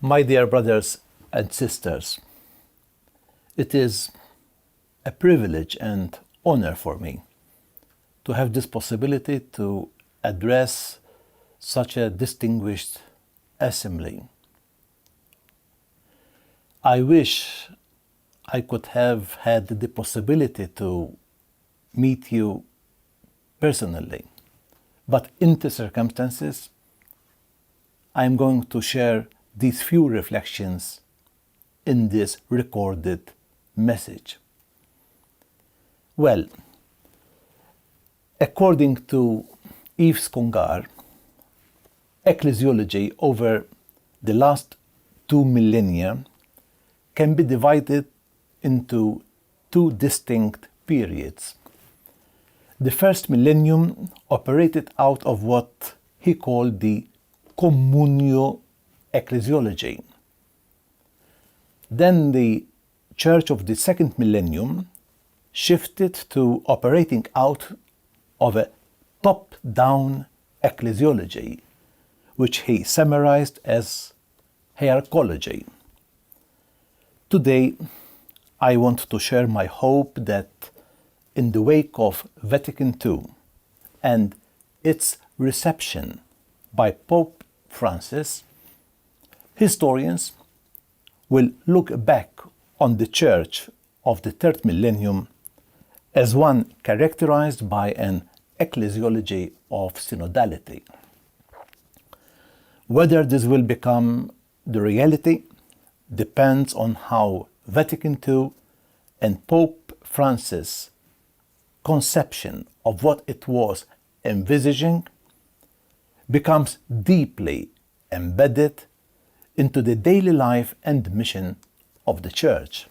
My dear brothers and sisters, it is a privilege and honor for me to have this possibility to address such a distinguished assembly. I wish I could have had the possibility to meet you personally, but in the circumstances, I'm going to share these few reflections in this recorded message. Well, according to Yves Congar, ecclesiology over the last 2 millennia can be divided into two distinct periods. The first millennium operated out of what he called the communio ecclesiology. Then the church of the second millennium shifted to operating out of a top-down ecclesiology, which he summarized as hierarchology. Today, I want to share my hope that in the wake of Vatican II and its reception by Pope Francis, historians will look back on the church of the third millennium as one characterized by an ecclesiology of synodality. Whether this will become the reality depends on how Vatican II and Pope Francis' conception of what it was envisaging becomes deeply embedded into the daily life and mission of the Church.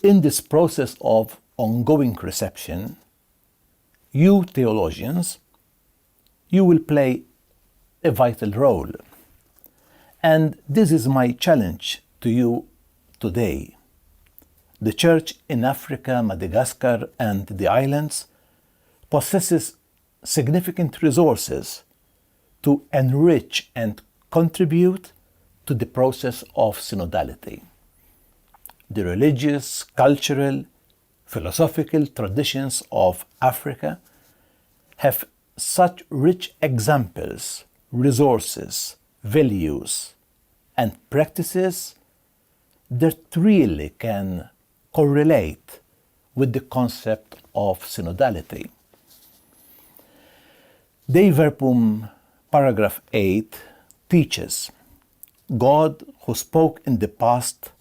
In this process of ongoing reception, you theologians, you will play a vital role. And this is my challenge to you today. The Church in Africa, Madagascar, and the islands possesses significant resources to enrich and contribute to the process of synodality. The religious, cultural, philosophical traditions of Africa have such rich examples, resources, values, and practices that really can correlate with the concept of synodality. Dei Verbum, paragraph 8, teaches God, who spoke in the past,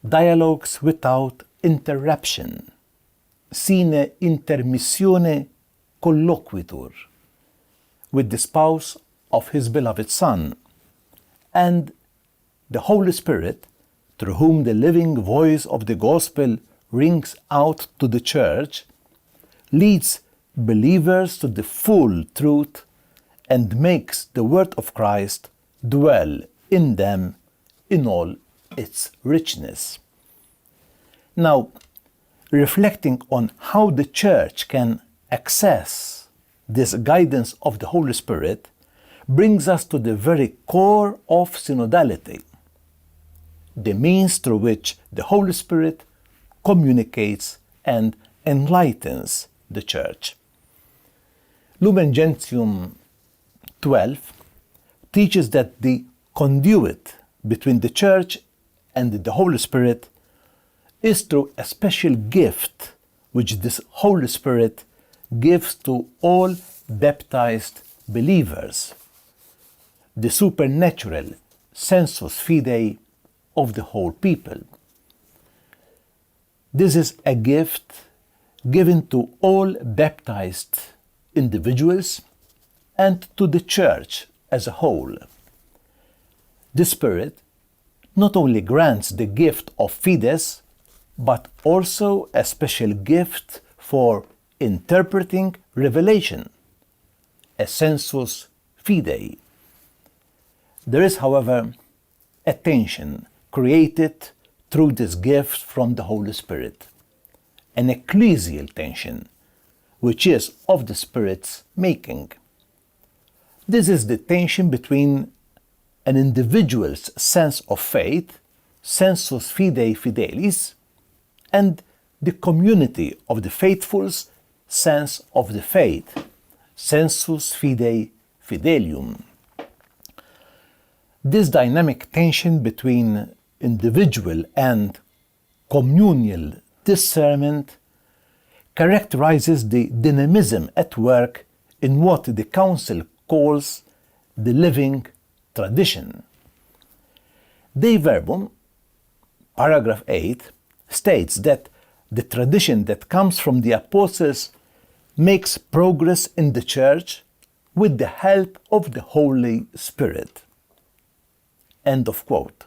dialogues without interruption, sine intermissione colloquitur, with the spouse of his beloved Son, and the Holy Spirit, through whom the living voice of the gospel rings out to the Church, leads believers to the full truth and makes the word of Christ dwell in them in all its richness. Now, reflecting on how the Church can access this guidance of the Holy Spirit brings us to the very core of synodality, the means through which the Holy Spirit communicates and enlightens the Church. Lumen Gentium 12 teaches that the conduit between the Church and the Holy Spirit is through a special gift which this Holy Spirit gives to all baptized believers, the supernatural Sensus Fidei of the whole people. This is a gift given to all baptized individuals and to the Church as a whole. The Spirit not only grants the gift of fides, but also a special gift for interpreting revelation, a sensus fidei. There is, however, a tension created through this gift from the Holy Spirit, an ecclesial tension, which is of the Spirit's making. This is the tension between an individual's sense of faith, Sensus Fidei Fidelis, and the community of the faithful's sense of the faith, Sensus Fidei Fidelium. This dynamic tension between individual and communal discernment characterizes the dynamism at work in what the Council calls the living tradition. Dei Verbum, paragraph 8, states that the tradition that comes from the apostles makes progress in the Church with the help of the Holy Spirit. End of quote.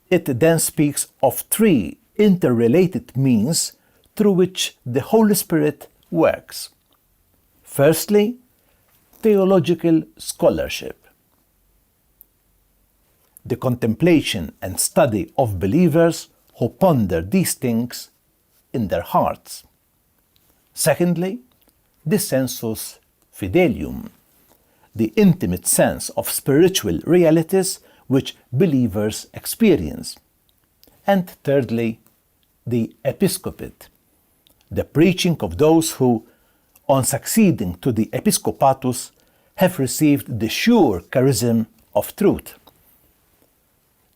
It then speaks of three interrelated means through which the Holy Spirit works. Firstly, theological scholarship, the contemplation and study of believers who ponder these things in their hearts. Secondly, the sensus fidelium, the intimate sense of spiritual realities which believers experience. And thirdly, the episcopate, the preaching of those who, on succeeding to the episcopatus, have received the sure charism of truth.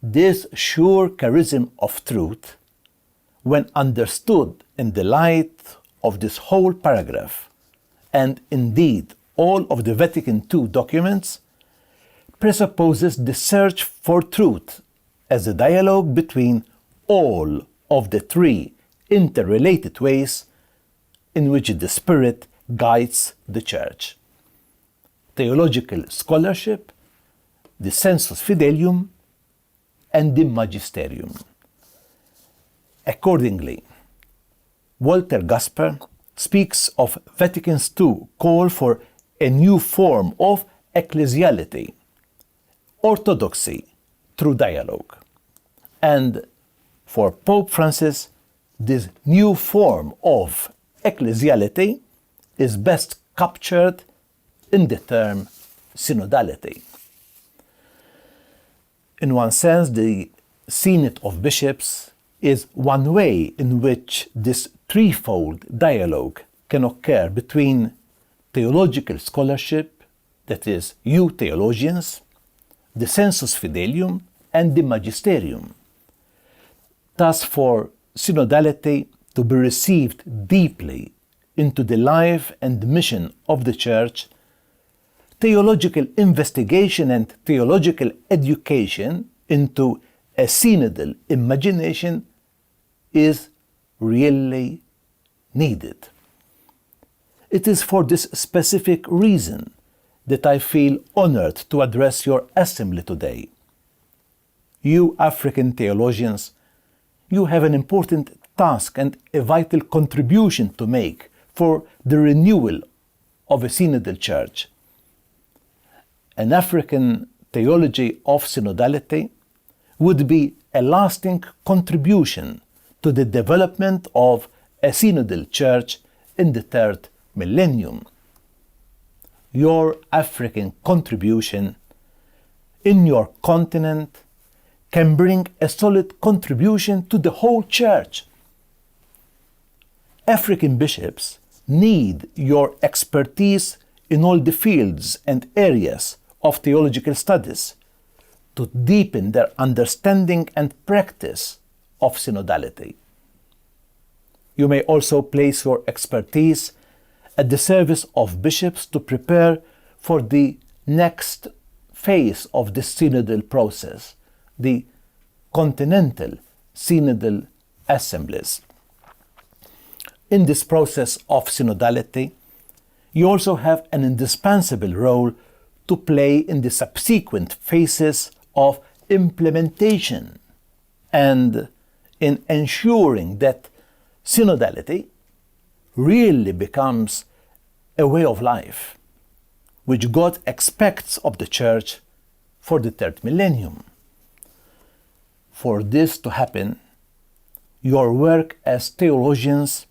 This sure charism of truth, when understood in the light of this whole paragraph, and indeed all of the Vatican II documents, presupposes the search for truth as a dialogue between all of the three interrelated ways in which the Spirit guides the Church: theological scholarship, the sensus fidelium, and the magisterium. Accordingly, Walter Gasper speaks of Vatican II's call for a new form of ecclesiality, orthodoxy through dialogue. And for Pope Francis, this new form of ecclesiality is best captured in the term synodality. In one sense, the Synod of Bishops is one way in which this threefold dialogue can occur between theological scholarship, that is, you theologians, the sensus fidelium, and the magisterium. Thus, for synodality to be received deeply into the life and mission of the Church, theological investigation and theological education into a synodal imagination is really needed. It is for this specific reason that I feel honored to address your assembly today. You African theologians, you have an important task and a vital contribution to make for the renewal of a synodal church. An African theology of synodality would be a lasting contribution to the development of a synodal church in the third millennium. Your African contribution in your continent can bring a solid contribution to the whole church. African bishops need your expertise in all the fields and areas of theological studies to deepen their understanding and practice of synodality. You may also place your expertise at the service of bishops to prepare for the next phase of the synodal process, the continental synodal assemblies. In this process of synodality, you also have an indispensable role to play in the subsequent phases of implementation and in ensuring that synodality really becomes a way of life, which God expects of the Church for the third millennium. For this to happen, your work as theologians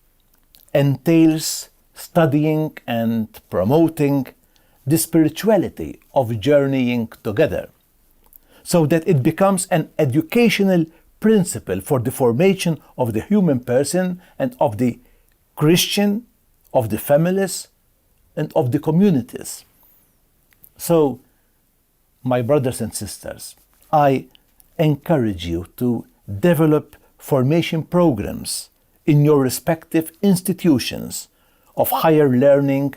entails studying and promoting the spirituality of journeying together, so that it becomes an educational principle for the formation of the human person and of the Christian, of the families, and of the communities. So, my brothers and sisters, I encourage you to develop formation programs in your respective institutions of higher learning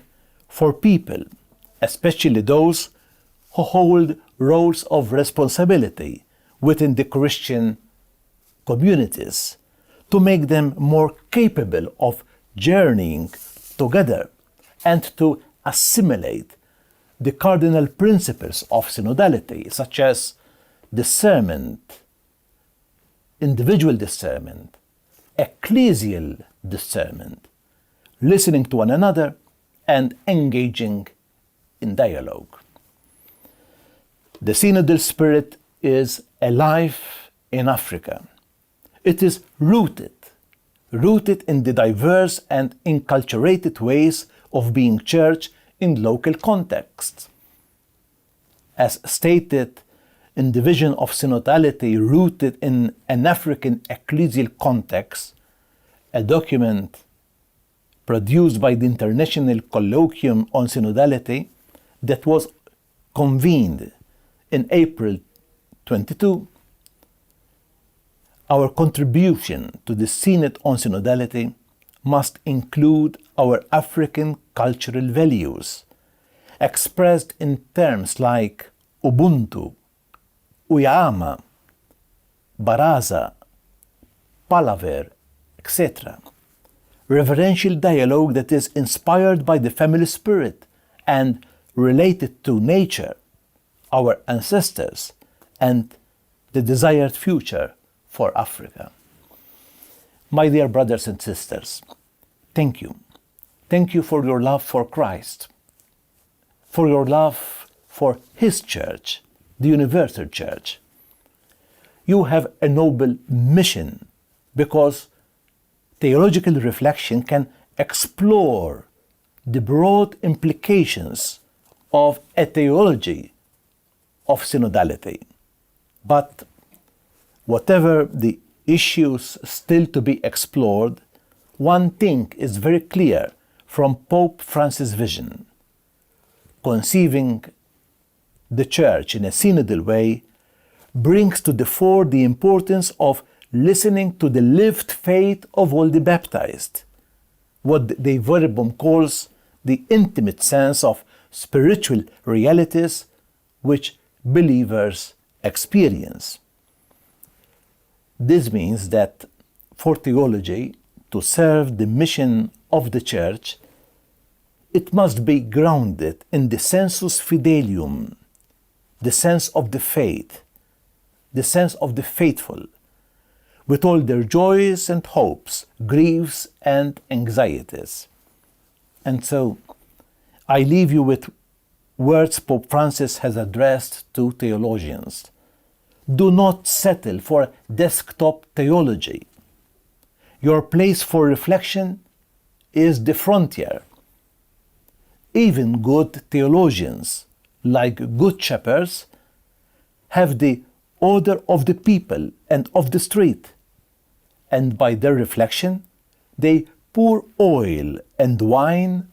for people, especially those who hold roles of responsibility within the Christian communities, to make them more capable of journeying together and to assimilate the cardinal principles of synodality, such as discernment, individual discernment, ecclesial discernment, listening to one another, and engaging in dialogue. The synodal spirit is alive in Africa. It is rooted in the diverse and enculturated ways of being church in local contexts. As stated in the vision of synodality rooted in an African ecclesial context, a document produced by the International Colloquium on Synodality that was convened in April 22, our contribution to the Synod on Synodality must include our African cultural values, expressed in terms like Ubuntu, Uyama, Baraza, Palaver, etc. Reverential dialogue that is inspired by the family spirit and related to nature, our ancestors, and the desired future for Africa. My dear brothers and sisters, thank you. Thank you for your love for Christ, for your love for His church, the universal church. You have a noble mission because theological reflection can explore the broad implications of a theology of synodality. But whatever the issues still to be explored, one thing is very clear from Pope Francis' vision. Conceiving the Church in a synodal way brings to the fore the importance of listening to the lived faith of all the baptized, what the Verbum calls the intimate sense of spiritual realities which believers experience. This means that for theology to serve the mission of the Church, it must be grounded in the sensus fidelium, the sense of the faith, the sense of the faithful, with all their joys and hopes, griefs and anxieties. And so, I leave you with words Pope Francis has addressed to theologians. Do not settle for desktop theology. Your place for reflection is the frontier. Even good theologians, like good shepherds, have the order of the people and of the street, and by their reflection they pour oil and wine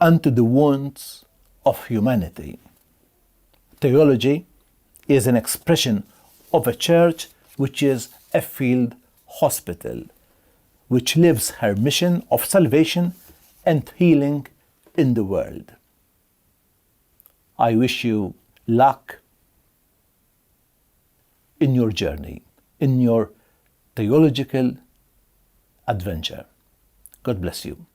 unto the wounds of humanity. Theology is an expression of a church which is a field hospital, which lives her mission of salvation and healing in the world. I wish you luck in your journey, in your theological adventure. God bless you.